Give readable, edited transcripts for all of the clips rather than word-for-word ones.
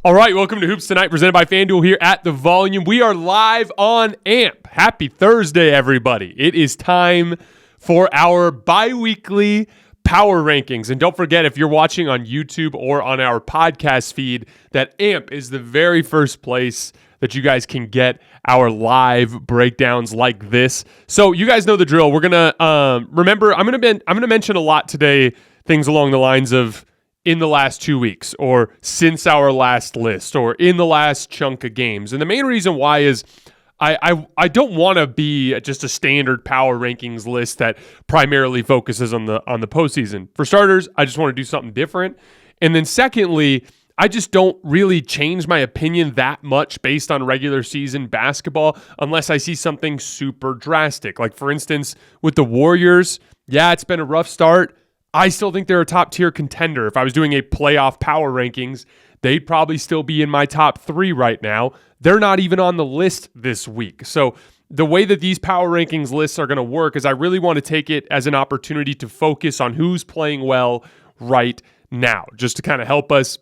All right, welcome to Hoops Tonight, presented by FanDuel here at The Volume. We are live on AMP. Happy Thursday, everybody. It is time for our bi-weekly power rankings. And don't forget, if you're watching on YouTube or on our podcast feed, that AMP is the very first place that you guys can get our live breakdowns like this. So you guys know the drill. We're gonna remember. I'm gonna mention a lot today. Things along the lines of in the last 2 weeks, or since our last list, or in the last chunk of games. And the main reason why is I don't want to be just a standard power rankings list that primarily focuses on the postseason. For starters, I just want to do something different. And then secondly, I just don't really change my opinion that much based on regular season basketball unless I see something super drastic. Like, for instance, with the Warriors, yeah, it's been a rough start. I still think they're a top-tier contender. If I was doing a playoff power rankings, they'd probably still be in my top 3 right now. They're not even on the list this week. So the way that these power rankings lists are going to work is I really want to take it as an opportunity to focus on who's playing well right now, just to kind of help us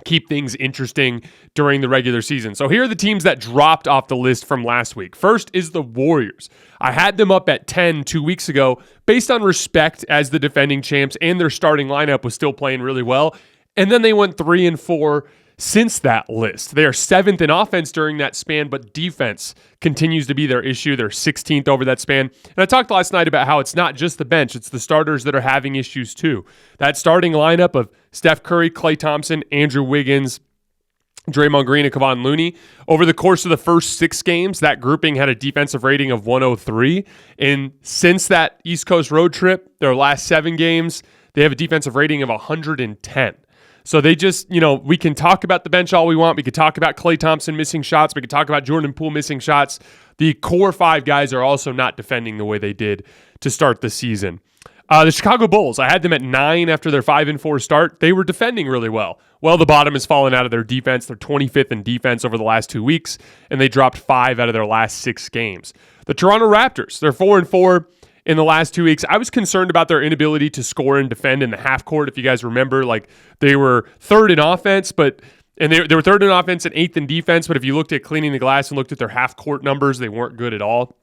keep things interesting during the regular season. So here are the teams that dropped off the list from last week. First is the Warriors. I had them up at 10 2 weeks ago based on respect as the defending champs, and their starting lineup was still playing really well. And then they went 3-4 since that list. They are 7th in offense during that span, but defense continues to be their issue. They're 16th over that span. And I talked last night about how it's not just the bench, it's the starters that are having issues too. That starting lineup of Steph Curry, Klay Thompson, Andrew Wiggins, Draymond Green, and Kevon Looney, over the course of the first 6 games, that grouping had a defensive rating of 103. And since that East Coast road trip, their last 7 games, they have a defensive rating of 110. So they just, we can talk about the bench all we want. We could talk about Klay Thompson missing shots. We could talk about Jordan Poole missing shots. The core 5 guys are also not defending the way they did to start the season. The Chicago Bulls, I had them at 9 after their 5-4 start. They were defending really well. Well, the bottom has fallen out of their defense. They're 25th in defense over the last 2 weeks, and they dropped 5 out of their last 6 games. The Toronto Raptors, they're 4-4. In the last 2 weeks, I was concerned about their inability to score and defend in the half court. If you guys remember, they were 3rd in offense, and they were 3rd in offense and 8th in defense. But if you looked at cleaning the glass and looked at their half court numbers, they weren't good at all.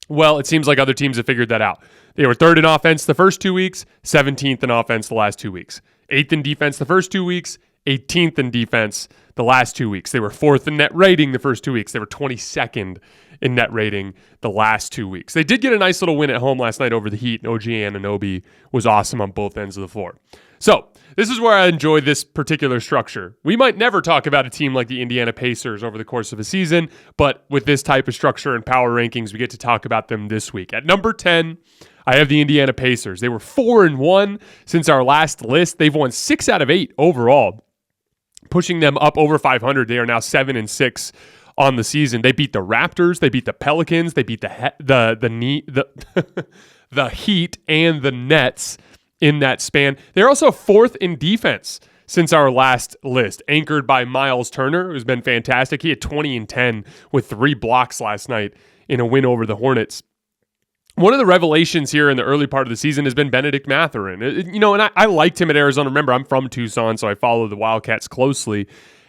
Well, it seems like other teams have figured that out. They were 3rd in offense the first 2 weeks, 17th in offense the last 2 weeks, 8th in defense the first 2 weeks, 18th in defense the last 2 weeks. They were 4th in net rating the first 2 weeks. They were 22nd in net rating the last 2 weeks. They did get a nice little win at home last night over the Heat, and OG Anunoby was awesome on both ends of the floor. So this is where I enjoy this particular structure. We might never talk about a team like the Indiana Pacers over the course of a season, but with this type of structure and power rankings, we get to talk about them this week. At number 10, I have the Indiana Pacers. They were 4-1 since our last list. They've won 6 out of 8 overall, pushing them up over 500. They are now 7-6 on the season. They beat the Raptors, they beat the Pelicans, they beat the Heat and the Nets in that span. They're also 4th in defense since our last list, anchored by Miles Turner, who's been fantastic. He had 20-10 with 3 blocks last night in a win over the Hornets. One of the revelations here in the early part of the season has been Benedict Mathurin. And I liked him at Arizona. Remember, I'm from Tucson, so I follow the Wildcats closely.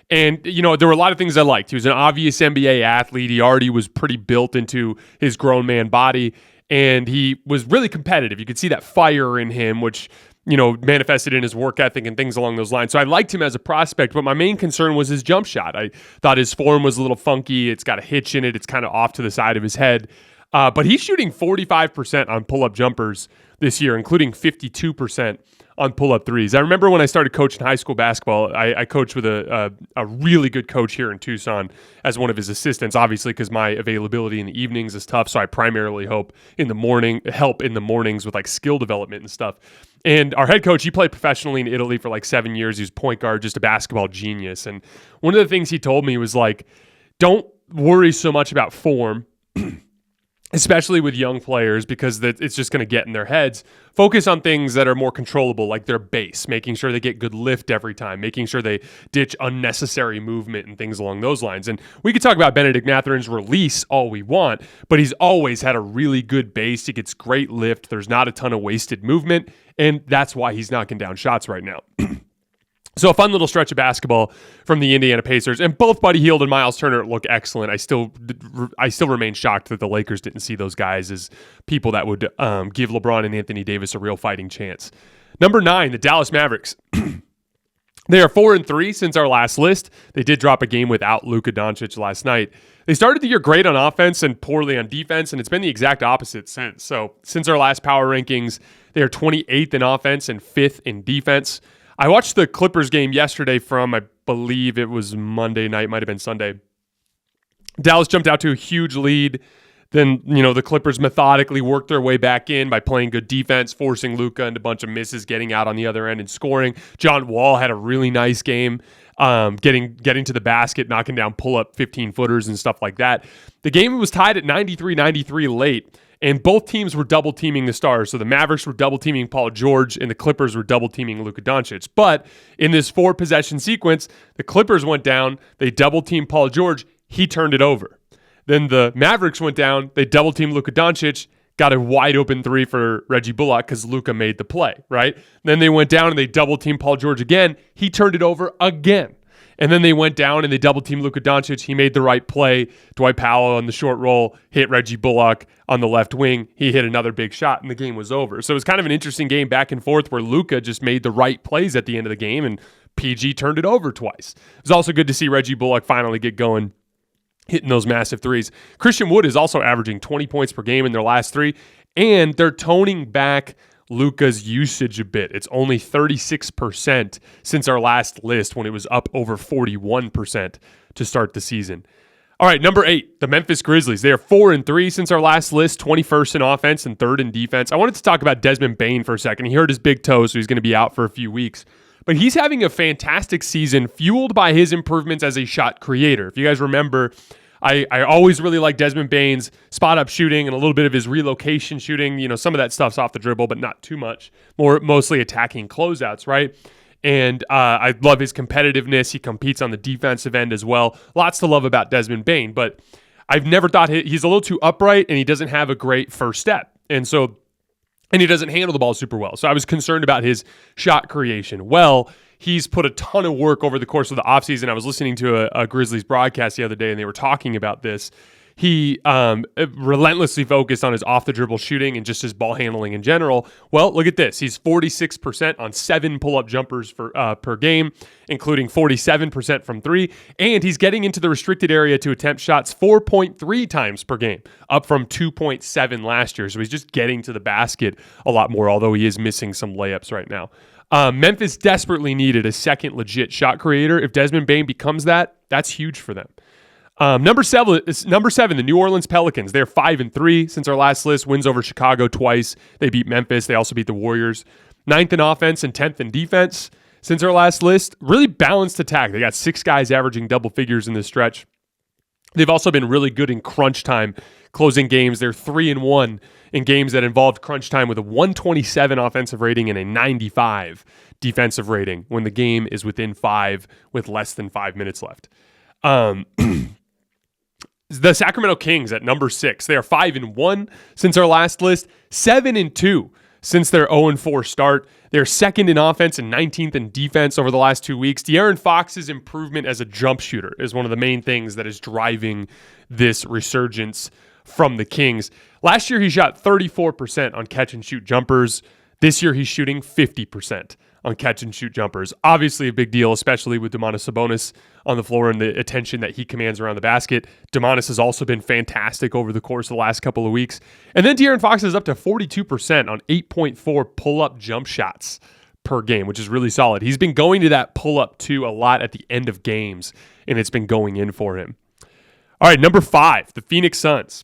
And, there were a lot of things I liked. He was an obvious NBA athlete. He already was pretty built into his grown man body, and he was really competitive. You could see that fire in him, which, manifested in his work ethic and things along those lines. So I liked him as a prospect, but my main concern was his jump shot. I thought his form was a little funky. It's got a hitch in it. It's kind of off to the side of his head. But he's shooting 45% on pull-up jumpers this year, including 52% on pull-up threes. I remember when I started coaching high school basketball, I coached with a really good coach here in Tucson as one of his assistants, obviously because my availability in the evenings is tough, so I primarily help in the mornings with skill development and stuff. And our head coach, he played professionally in Italy for 7 years. He was point guard, just a basketball genius. And one of the things he told me was don't worry so much about form, especially with young players, because it's just going to get in their heads. Focus on things that are more controllable, like their base, making sure they get good lift every time, making sure they ditch unnecessary movement and things along those lines. And we could talk about Benedict Mathurin's release all we want, but he's always had a really good base. He gets great lift. There's not a ton of wasted movement, and that's why he's knocking down shots right now. So a fun little stretch of basketball from the Indiana Pacers, and both Buddy Hield and Miles Turner look excellent. I still remain shocked that the Lakers didn't see those guys as people that would give LeBron and Anthony Davis a real fighting chance. Number 9, the Dallas Mavericks. They are 4-3 since our last list. They did drop a game without Luka Doncic last night. They started the year great on offense and poorly on defense, and it's been the exact opposite since. So since our last power rankings, they are 28th in offense and 5th in defense. I watched the Clippers game yesterday from, I believe it was Monday night, might have been Sunday. Dallas jumped out to a huge lead. Then, the Clippers methodically worked their way back in by playing good defense, forcing Luka into a bunch of misses, getting out on the other end and scoring. John Wall had a really nice game, getting to the basket, knocking down pull-up 15-footers and stuff like that. The game was tied at 93-93 late. And both teams were double-teaming the stars. So the Mavericks were double-teaming Paul George, and the Clippers were double-teaming Luka Doncic. But in this 4-possession sequence, the Clippers went down. They double-teamed Paul George. He turned it over. Then the Mavericks went down. They double-teamed Luka Doncic, got a wide-open three for Reggie Bullock because Luka made the play, right? Then they went down and they double-teamed Paul George again. He turned it over again. And then they went down and they double-teamed Luka Doncic. He made the right play. Dwight Powell on the short roll hit Reggie Bullock on the left wing. He hit another big shot, and the game was over. So it was kind of an interesting game back and forth where Luka just made the right plays at the end of the game, and PG turned it over twice. It was also good to see Reggie Bullock finally get going, hitting those massive threes. Christian Wood is also averaging 20 points per game in their last 3, and they're toning back Luka's usage a bit. It's only 36% since our last list when it was up over 41% to start the season. All right, number 8, the Memphis Grizzlies. They are 4-3 since our last list, 21st in offense and 3rd in defense. I wanted to talk about Desmond Bane for a second. He hurt his big toe, so he's going to be out for a few weeks. But he's having a fantastic season fueled by his improvements as a shot creator. If you guys remember, I always really like Desmond Bane's spot-up shooting and a little bit of his relocation shooting. Some of that stuff's off the dribble, but not too much. Mostly attacking closeouts, right? And I love his competitiveness. He competes on the defensive end as well. Lots to love about Desmond Bane, but I've never thought he's a little too upright and he doesn't have a great first step. And he doesn't handle the ball super well. So I was concerned about his shot creation. Well, he's put a ton of work over the course of the offseason. I was listening to a Grizzlies broadcast the other day, and they were talking about this. He relentlessly focused on his off-the-dribble shooting and just his ball handling in general. Well, look at this. He's 46% on 7 pull-up jumpers per game, including 47% from 3. And he's getting into the restricted area to attempt shots 4.3 times per game, up from 2.7 last year. So he's just getting to the basket a lot more, although he is missing some layups right now. Memphis desperately needed a second legit shot creator. If Desmond Bane becomes that, that's huge for them. Number seven, the New Orleans Pelicans. They're 5-3 since our last list. Wins over Chicago twice. They beat Memphis. They also beat the Warriors. 9th in offense and 10th in defense since our last list. Really balanced attack. They got 6 guys averaging double figures in this stretch. They've also been really good in crunch time, closing games. They're 3-1 in games that involved crunch time with a 127 offensive rating and a 95 defensive rating when the game is within 5 with less than 5 minutes left. The Sacramento Kings at number 6. They are 5-1 since our last list, 7-2 since their 0-4 start. They're 2nd in offense and 19th in defense over the last 2 weeks. De'Aaron Fox's improvement as a jump shooter is one of the main things that is driving this resurgence from the Kings. Last year, he shot 34% on catch-and-shoot jumpers. This year, he's shooting 50% on catch-and-shoot jumpers. Obviously a big deal, especially with Domantas Sabonis on the floor and the attention that he commands around the basket. Domantas has also been fantastic over the course of the last couple of weeks. And then De'Aaron Fox is up to 42% on 8.4 pull-up jump shots per game, which is really solid. He's been going to that pull-up too a lot at the end of games, and it's been going in for him. All right, number 5, the Phoenix Suns.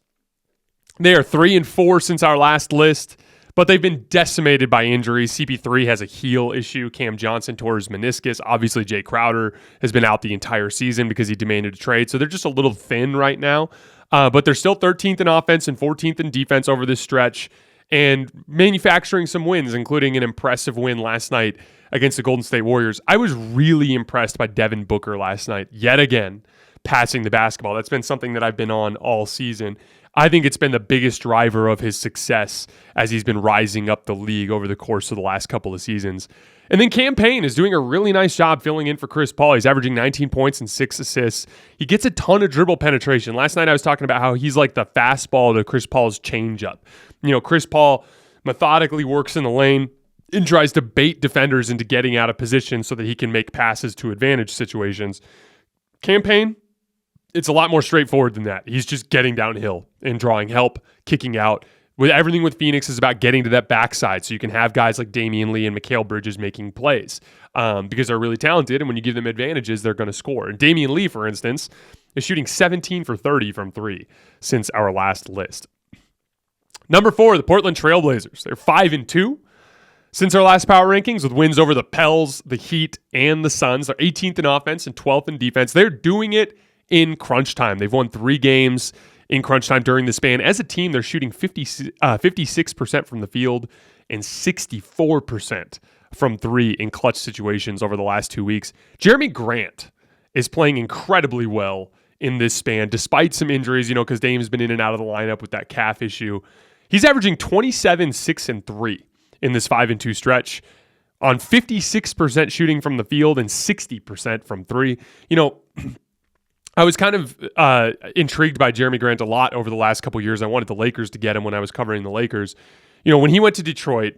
They are 3-4 since our last list, but they've been decimated by injuries. CP3 has a heel issue. Cam Johnson tore his meniscus. Obviously, Jay Crowder has been out the entire season because he demanded a trade. So they're just a little thin right now. But they're still 13th in offense and 14th in defense over this stretch and manufacturing some wins, including an impressive win last night against the Golden State Warriors. I was really impressed by Devin Booker last night, yet again, passing the basketball. That's been something that I've been on all season. I think it's been the biggest driver of his success as he's been rising up the league over the course of the last couple of seasons. And then Cam Payne is doing a really nice job filling in for Chris Paul. He's averaging 19 points and 6 assists. He gets a ton of dribble penetration. Last night I was talking about how he's like the fastball to Chris Paul's changeup. Chris Paul methodically works in the lane and tries to bait defenders into getting out of position so that he can make passes to advantage situations. Cam Payne, it's a lot more straightforward than that. He's just getting downhill and drawing help, kicking out. With everything with Phoenix is about getting to that backside so you can have guys like Damian Lee and Mikal Bridges making plays because they're really talented, and when you give them advantages, they're going to score. And Damian Lee, for instance, is shooting 17 for 30 from three since our last list. Number 4, the Portland Trailblazers. They're 5-2 since our last power rankings with wins over the Pels, the Heat, and the Suns. They're 18th in offense and 12th in defense. They're doing it in crunch time. They've won 3 games in crunch time during the span. As a team, they're shooting 56% from the field and 64% from three in clutch situations over the last 2 weeks. Jeremy Grant is playing incredibly well in this span, despite some injuries, because Dame's been in and out of the lineup with that calf issue. He's averaging 27, 6, and 3 in this 5-2 stretch on 56% shooting from the field and 60% from three. I was kind of intrigued by Jeremy Grant a lot over the last couple years. I wanted the Lakers to get him when I was covering the Lakers. When he went to Detroit,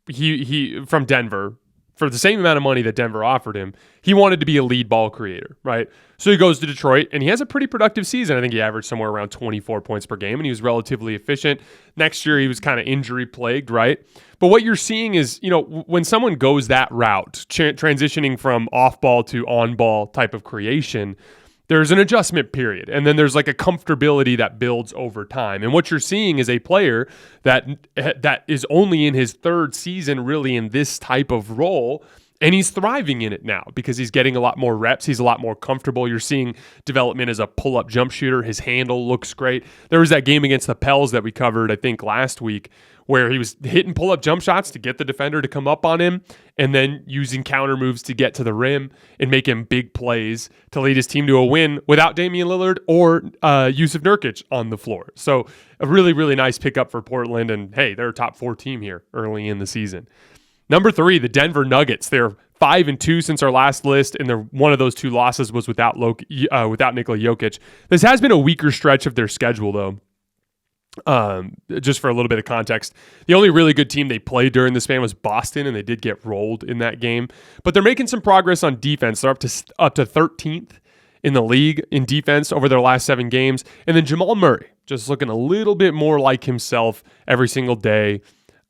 he from Denver, for the same amount of money that Denver offered him, he wanted to be a lead ball creator, right? So he goes to Detroit, and he has a pretty productive season. I think he averaged somewhere around 24 points per game, and he was relatively efficient. Next year, he was kind of injury-plagued, right? But what you're seeing is, when someone goes that route, transitioning from off-ball to on-ball type of creation, there's an adjustment period, and then there's like a comfortability that builds over time. And what you're seeing is a player that is only in his 3rd season really in this type of role, and he's thriving in it now because he's getting a lot more reps. He's a lot more comfortable. You're seeing development as a pull-up jump shooter. His handle looks great. There was that game against the Pels that we covered, I think, last week, where he was hitting pull-up jump shots to get the defender to come up on him and then using counter moves to get to the rim and make him big plays to lead his team to a win without Damian Lillard or Yusuf Nurkic on the floor. So a really, really nice pickup for Portland, and hey, they're a top 4 team here early in the season. Number 3, the Denver Nuggets. They're 5-2 since our last list, and one of those 2 losses was without Nikola Jokic. This has been a weaker stretch of their schedule, though. Just for a little bit of context, the only really good team they played during the span was Boston, and they did get rolled in that game. But they're making some progress on defense. They're up to 13th in the league in defense over their last 7 games. And then Jamal Murray, just looking a little bit more like himself every single day.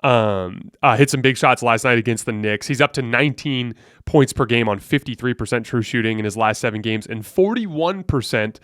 Hit some big shots last night against the Knicks. He's up to 19 points per game on 53% true shooting in his last 7 games and 41%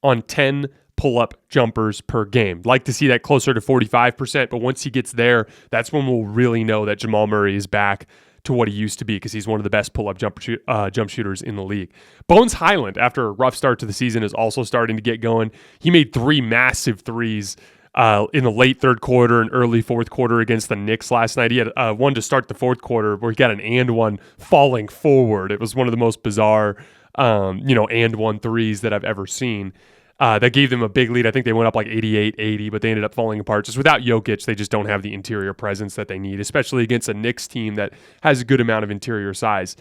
on 10 pull-up jumpers per game. Like to see that closer to 45%, but once he gets there, that's when we'll really know that Jamal Murray is back to what he used to be because he's one of the best pull-up jump shooters in the league. Bones Highland, after a rough start to the season, is also starting to get going. He made 3 massive threes in the late 3rd quarter and early 4th quarter against the Knicks last night. He had one to start the 4th quarter where he got an and one falling forward. It was one of the most bizarre and one threes that I've ever seen. That gave them a big lead. I think they went up like 88-80, but they ended up falling apart. Just without Jokic, they just don't have the interior presence that they need, especially against a Knicks team that has a good amount of interior size.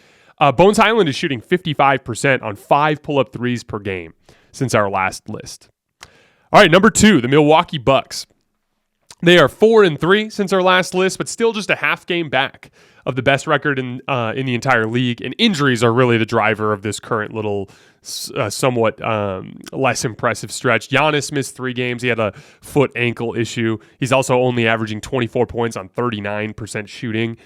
Bones Highland is shooting 55% on 5 pull-up threes per game since our last list. All right, number 2, the Milwaukee Bucks. They are 4-3 since our last list, but still just a half game back of the best record in the entire league. And injuries are really the driver of this current little somewhat less impressive stretch. Giannis missed 3 games. He had a foot ankle issue. He's also only averaging 24 points on 39% shooting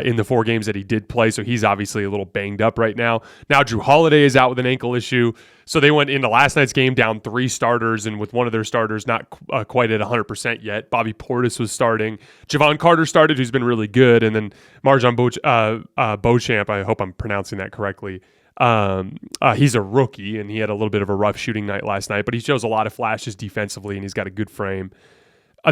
in the 4 games that he did play. So he's obviously a little banged up right now. Now Drew Holiday is out with an ankle issue. So they went into last night's game down 3 starters, and with one of their starters not quite at 100% yet. Bobby Portis was starting. Javon Carter started, who's been really good. And then Marjon Beauchamp, I hope I'm pronouncing that correctly. He's a rookie, and he had a little bit of a rough shooting night last night, but he shows a lot of flashes defensively, and he's got a good frame.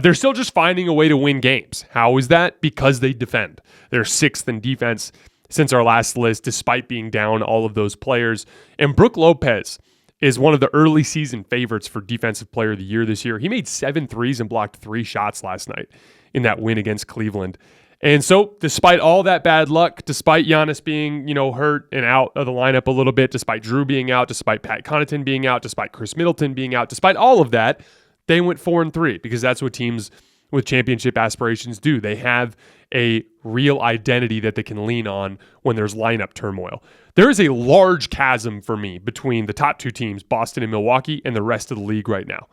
They're still just finding a way to win games. How is that? Because they defend. They're 6th in defense since our last list, despite being down all of those players. And Brook Lopez is one of the early season favorites for Defensive Player of the Year this year. He made 7 threes and blocked 3 shots last night in that win against Cleveland. And so despite all that bad luck, despite Giannis being, hurt and out of the lineup a little bit, despite Drew being out, despite Pat Connaughton being out, despite Chris Middleton being out, despite all of that, they went 4-3 because that's what teams with championship aspirations do. They have a real identity that they can lean on when there's lineup turmoil. There is a large chasm for me between the top two teams, Boston and Milwaukee, and the rest of the league right now.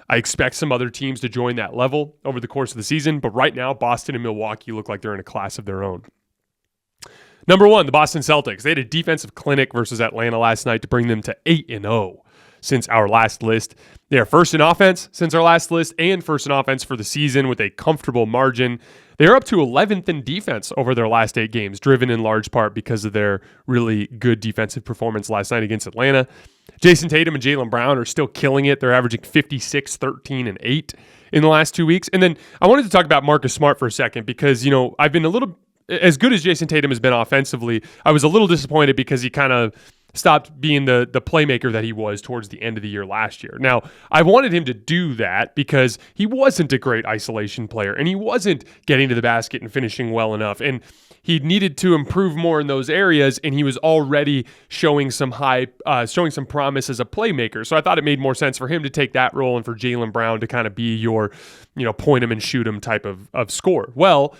I expect some other teams to join that level over the course of the season, but right now, Boston and Milwaukee look like they're in a class of their own. Number one, the Boston Celtics. They had a defensive clinic versus Atlanta last night to bring them to 8-0 since our last list. They are first in offense since our last list and first in offense for the season with a comfortable margin. They are up to 11th in defense over their last 8 games, driven in large part because of their really good defensive performance last night against Atlanta. Jayson Tatum and Jaylen Brown are still killing it. They're averaging 56, 13, and 8 in the last 2 weeks. And then I wanted to talk about Marcus Smart for a second because, I've been as good as Jayson Tatum has been offensively, I was a little disappointed because he kind of stopped being the playmaker that he was towards the end of the year last year. Now, I wanted him to do that because he wasn't a great isolation player and he wasn't getting to the basket and finishing well enough. And he needed to improve more in those areas, and he was already showing some promise as a playmaker. So I thought it made more sense for him to take that role and for Jaylen Brown to kind of be your, point him and shoot him type of scorer. Well,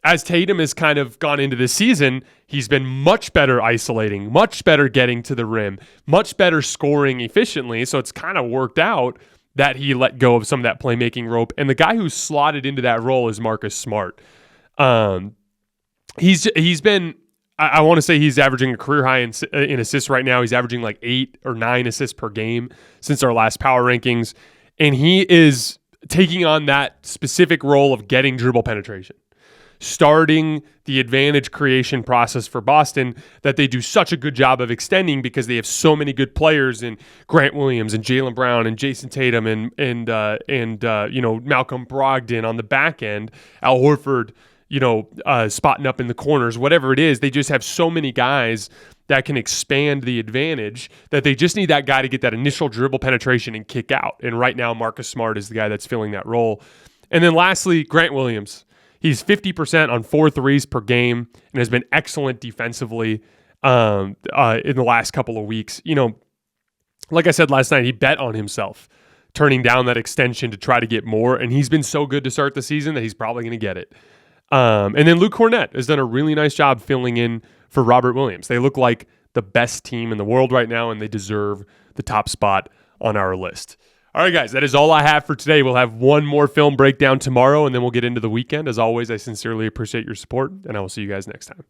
as Tatum has kind of gone into this season, he's been much better isolating, much better getting to the rim, much better scoring efficiently. So it's kind of worked out that he let go of some of that playmaking rope. And the guy who's slotted into that role is Marcus Smart. He's been, I want to say he's averaging a career high in assists right now. He's averaging like 8 or 9 assists per game since our last power rankings. And he is taking on that specific role of getting dribble penetration, starting the advantage creation process for Boston that they do such a good job of extending because they have so many good players in Grant Williams and Jaylen Brown and Jayson Tatum and Malcolm Brogdon on the back end, Al Horford, spotting up in the corners, whatever it is. They just have so many guys that can expand the advantage that they just need that guy to get that initial dribble penetration and kick out. And right now, Marcus Smart is the guy that's filling that role. And then lastly, Grant Williams. He's 50% on 4 threes per game and has been excellent defensively in the last couple of weeks. Like I said last night, he bet on himself, turning down that extension to try to get more, and he's been so good to start the season that he's probably going to get it. And then Luke Cornett has done a really nice job filling in for Robert Williams. They look like the best team in the world right now, and they deserve the top spot on our list. All right, guys, that is all I have for today. We'll have one more film breakdown tomorrow, and then we'll get into the weekend. As always, I sincerely appreciate your support, and I will see you guys next time.